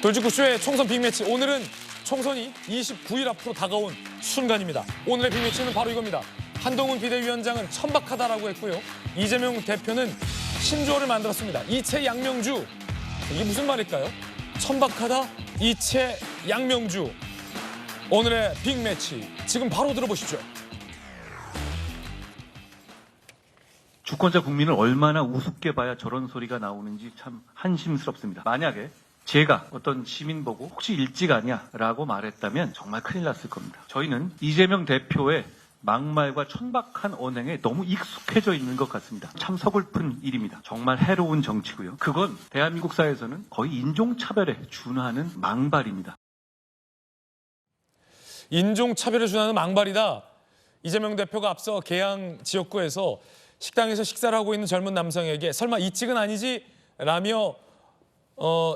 돌직구쇼의 총선 빅매치. 오늘은 총선이 29일 앞으로 다가온 순간입니다. 오늘의 빅매치는 바로 이겁니다. 한동훈 비대위원장은 천박하다라고 했고요. 이재명 대표는 신조어를 만들었습니다. 이채 양명주. 이게 무슨 말일까요? 천박하다, 이채 양명주. 오늘의 빅매치. 지금 바로 들어보시죠. 주권자 국민을 얼마나 우습게 봐야 저런 소리가 나오는지 참 한심스럽습니다. 만약에 제가 어떤 시민 보고 혹시 일찍 아냐라고 말했다면 정말 큰일 났을 겁니다. 저희는 이재명 대표의 막말과 천박한 언행에 너무 익숙해져 있는 것 같습니다. 참 서글픈 일입니다. 정말 해로운 정치고요. 그건 대한민국 사회에서는 거의 인종차별에 준하는 망발입니다. 인종차별에 준하는 망발이다. 이재명 대표가 앞서 계양 지역구에서 식당에서 식사를 하고 있는 젊은 남성에게 설마 이찍은 아니지? 라며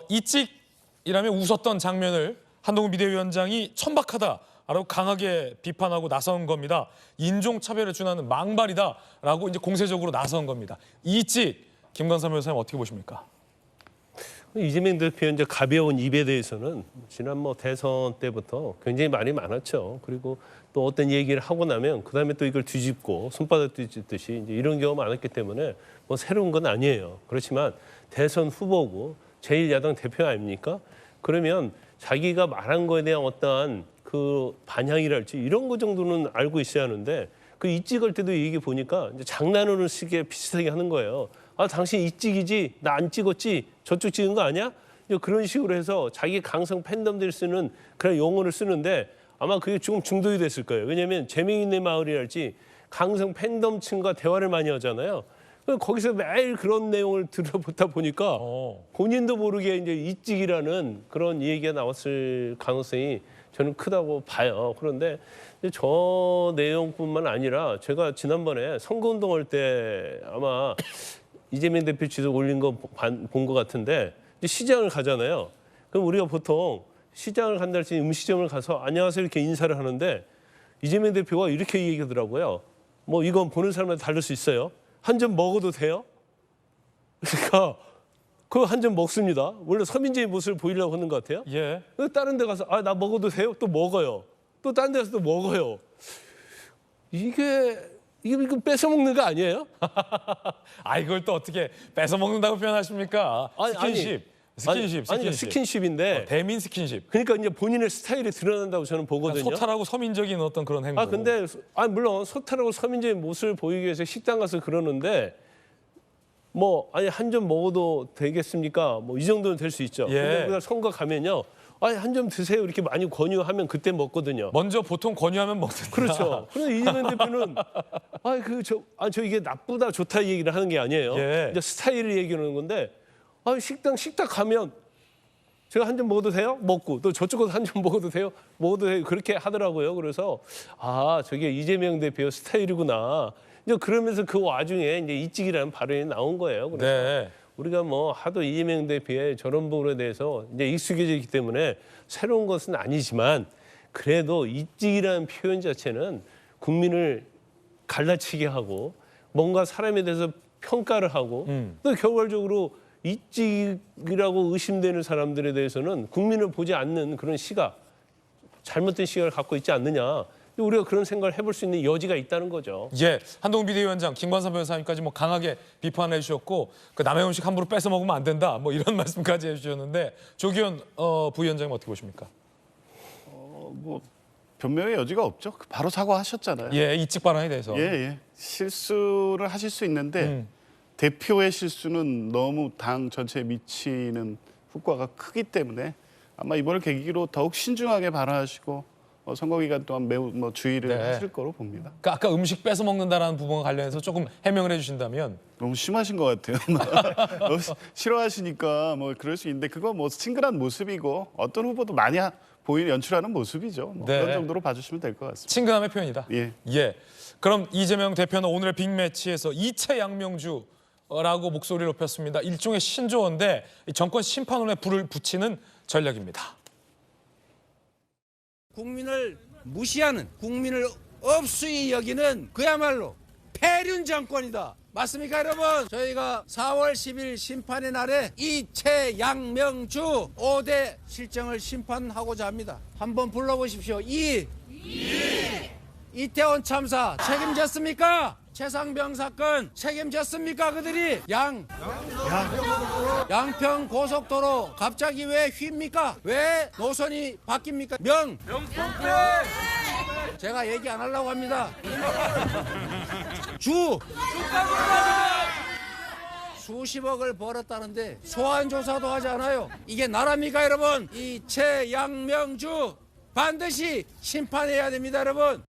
이찍이라며 웃었던 장면을 한동훈 비대위원장이 천박하다라고 강하게 비판하고 나선 겁니다. 인종차별에 준하는 망발이다라고 이제 공세적으로 나선 겁니다. 이찍, 김관삼 변호사님 어떻게 보십니까? 이재명 대표의 이제 가벼운 입에 대해서는 지난 대선 때부터 굉장히 말이 많았죠. 그리고 또 어떤 얘기를 하고 나면 그다음에 또 이걸 뒤집고 손바닥 뒤집듯이 이제 이런 경우가 많았기 때문에 새로운 건 아니에요. 그렇지만 대선 후보고 제1야당 대표 아닙니까? 그러면 자기가 말한 거에 대한 어떠한 그 반향이랄지 이런 거 정도는 알고 있어야 하는데 그 이찍을 때도 얘기 보니까 이제 장난으로 쓰게 비슷하게 하는 거예요. 아, 당신 이찍이지? 나 안 찍었지? 저쪽 찍은 거 아니야? 그런 식으로 해서 자기 강성 팬덤들이 쓰는 그런 용어를 쓰는데 아마 그게 조금 중독이 됐을 거예요. 왜냐하면 재미있는 마을이랄지 강성 팬덤층과 대화를 많이 하잖아요. 거기서 매일 그런 내용을 들어보다 보니까 본인도 모르게 이제 이찍이라는 그런 얘기가 나왔을 가능성이 저는 크다고 봐요. 그런데 저 내용뿐만 아니라 제가 지난번에 선거운동할 때 아마 이재명 대표 지도 올린 거 본 것 같은데 시장을 가잖아요. 그럼 우리가 보통 시장을 간다 할 때 음식점을 가서 안녕하세요 이렇게 인사를 하는데 이재명 대표가 이렇게 얘기하더라고요. 이건 보는 사람마다 다를 수 있어요. 한 점 먹어도 돼요? 그러니까 그 한 점 먹습니다. 원래 서민적인 모습을 보이려고 하는 것 같아요. 예. 다른 데 가서 나 먹어도 돼요? 또 먹어요. 또 다른 데 가서 또 먹어요. 이거 뺏어 먹는 거 아니에요? 이걸 또 어떻게 뺏어 먹는다고 표현하십니까? 스킨십. 스킨십인데 대민 스킨십. 그러니까 이제 본인의 스타일이 드러난다고 저는 보거든요. 소탈하고 서민적인 어떤 그런 행동. 근데 물론 소탈하고 서민적인 모습을 보이기 위해서 식당 가서 그러는데 한 점 먹어도 되겠습니까? 이 정도는 될 수 있죠. 예. 근데 우리가 선거 가면요. 한 점 드세요. 이렇게 많이 권유하면 그때 먹거든요. 먼저 보통 권유하면 먹는다. 그렇죠. 그런데 이재명 대표는 저 이게 나쁘다 좋다 얘기를 하는 게 아니에요. 예. 이제 스타일을 얘기하는 건데 식당 가면 제가 한 점 먹어도 돼요? 먹고 또 저쪽에서 한 점 먹어도 돼요? 먹어도 돼요? 그렇게 하더라고요. 그래서 저게 이재명 대표 스타일이구나. 이제 그러면서 그 와중에 이제 이찍이라는 발언이 나온 거예요. 그래서 네. 우리가 하도 이재명 대표의 저런 부분에 대해서 이제 익숙해져 있기 때문에 새로운 것은 아니지만 그래도 이찍이라는 표현 자체는 국민을 갈라치게 하고 뭔가 사람에 대해서 평가를 하고 또 결과적으로 이찍이라고 의심되는 사람들에 대해서는 국민을 보지 않는 그런 시각, 잘못된 시각을 갖고 있지 않느냐. 우리가 그런 생각을 해볼 수 있는 여지가 있다는 거죠. 예, 한동훈 비대위원장, 김관삼 변호사님까지 강하게 비판해 주셨고 남의 음식 함부로 뺏어 먹으면 안 된다. 이런 말씀까지 해주셨는데 조기현 부위원장님 어떻게 보십니까? 변명의 여지가 없죠. 바로 사과하셨잖아요. 예, 이찍 발언에 대해서. 예. 실수를 하실 수 있는데 대표의 실수는 너무 당 전체에 미치는 효과가 크기 때문에 아마 이번을 계기로 더욱 신중하게 발언하시고 선거 기간 동안 매우 주의를 하실 거로 봅니다. 그러니까 아까 음식 뺏어 먹는다라는 부분과 관련해서 조금 해명을 해주신다면. 너무 심하신 것 같아요. 너무 싫어하시니까 그럴 수 있는데 그거 친근한 모습이고 어떤 후보도 많이 연출하는 모습이죠. 네. 그런 정도로 봐주시면 될 것 같습니다. 친근함의 표현이다. 예. 그럼 이재명 대표는 오늘의 빅매치에서 이채 양명주라고 목소리를 높였습니다. 일종의 신조어인데 정권 심판원에 불을 붙이는 전략입니다. 국민을 무시하는, 국민을 없이 여기는 그야말로 폐륜 정권이다. 맞습니까, 여러분? 저희가 4월 10일 심판의 날에 이채 양명주 5대 실정을 심판하고자 합니다. 한번 불러보십시오. 이태원 참사 책임졌습니까? 최상병 사건 책임졌습니까? 그들이 양평 고속도로 갑자기 왜 휩니까? 왜 노선이 바뀝니까? 제가 얘기 안 하려고 합니다. 수십억을 벌었다는데 소환 조사도 하지 않아요. 이게 나라입니까, 여러분? 이 최양명주 반드시 심판해야 됩니다, 여러분.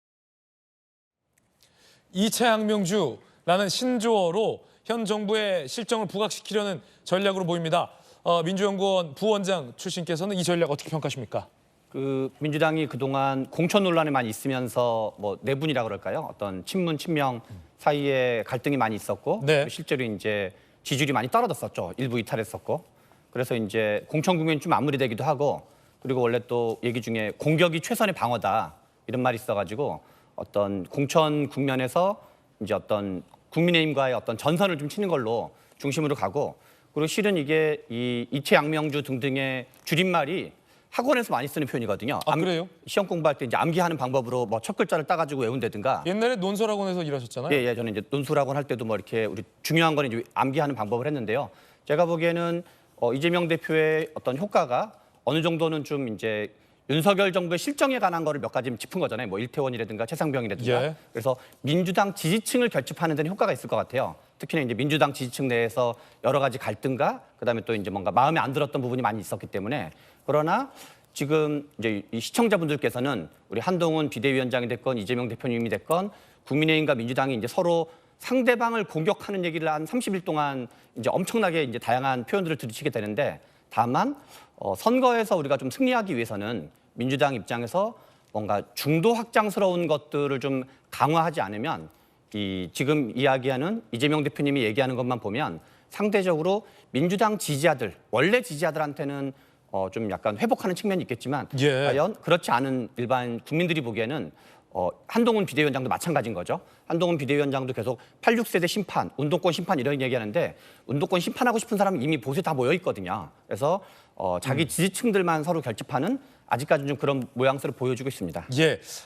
이채양명주라는 신조어로 현 정부의 실정을 부각시키려는 전략으로 보입니다. 민주연구원 부원장 출신께서는 이 전략 어떻게 평가하십니까? 그 민주당이 그동안 공천 논란에 많이 있으면서 뭐 내분이라 그럴까요? 어떤 친문 친명 사이에 갈등이 많이 있었고 네. 실제로 이제 지지율이 많이 떨어졌었죠. 일부 이탈했었고. 그래서 이제 공천 국면이 좀 마무리되기도 하고 그리고 원래 또 얘기 중에 공격이 최선의 방어다 이런 말이 있어가지고 어떤 공천 국면에서 이제 어떤 국민의힘과의 어떤 전선을 좀 치는 걸로 중심으로 가고 그리고 실은 이게 이 이채양명주 등등의 줄임말이 학원에서 많이 쓰는 표현이거든요. 아, 그래요? 시험 공부할 때 이제 암기하는 방법으로 뭐 첫 글자를 따가지고 외운다든가. 옛날에 논설학원에서 일하셨잖아요. 예, 저는 이제 논술학원 할 때도 뭐 이렇게 우리 중요한 건 이제 암기하는 방법을 했는데요. 제가 보기에는 이재명 대표의 어떤 효과가 어느 정도는 좀 이제 윤석열 정부의 실정에 관한 거를 몇 가지 짚은 거잖아요. 뭐 일태원이라든가 최상병이라든가. 예. 그래서 민주당 지지층을 결집하는 데는 효과가 있을 것 같아요. 특히나 이제 민주당 지지층 내에서 여러 가지 갈등과 그다음에 또 이제 뭔가 마음에 안 들었던 부분이 많이 있었기 때문에 그러나 지금 이제 이 시청자분들께서는 우리 한동훈 비대위원장이 됐건 이재명 대표님이 됐건 국민의힘과 민주당이 이제 서로 상대방을 공격하는 얘기를 한 30일 동안 이제 엄청나게 이제 다양한 표현들을 들이치게 되는데 다만 선거에서 우리가 좀 승리하기 위해서는 민주당 입장에서 뭔가 중도 확장스러운 것들을 좀 강화하지 않으면 이 지금 이야기하는 이재명 대표님이 얘기하는 것만 보면 상대적으로 민주당 지지자들 원래 지지자들한테는 좀 약간 회복하는 측면이 있겠지만 예. 과연 그렇지 않은 일반 국민들이 보기에는 한동훈 비대위원장도 마찬가지인 거죠. 한동훈 비대위원장도 계속 86세대 심판, 운동권 심판 이런 얘기하는데 운동권 심판하고 싶은 사람은 이미 보수에 다 모여 있거든요. 그래서 자기 지지층들만 서로 결집하는 아직까지는 좀 그런 모양새를 보여주고 있습니다. 예,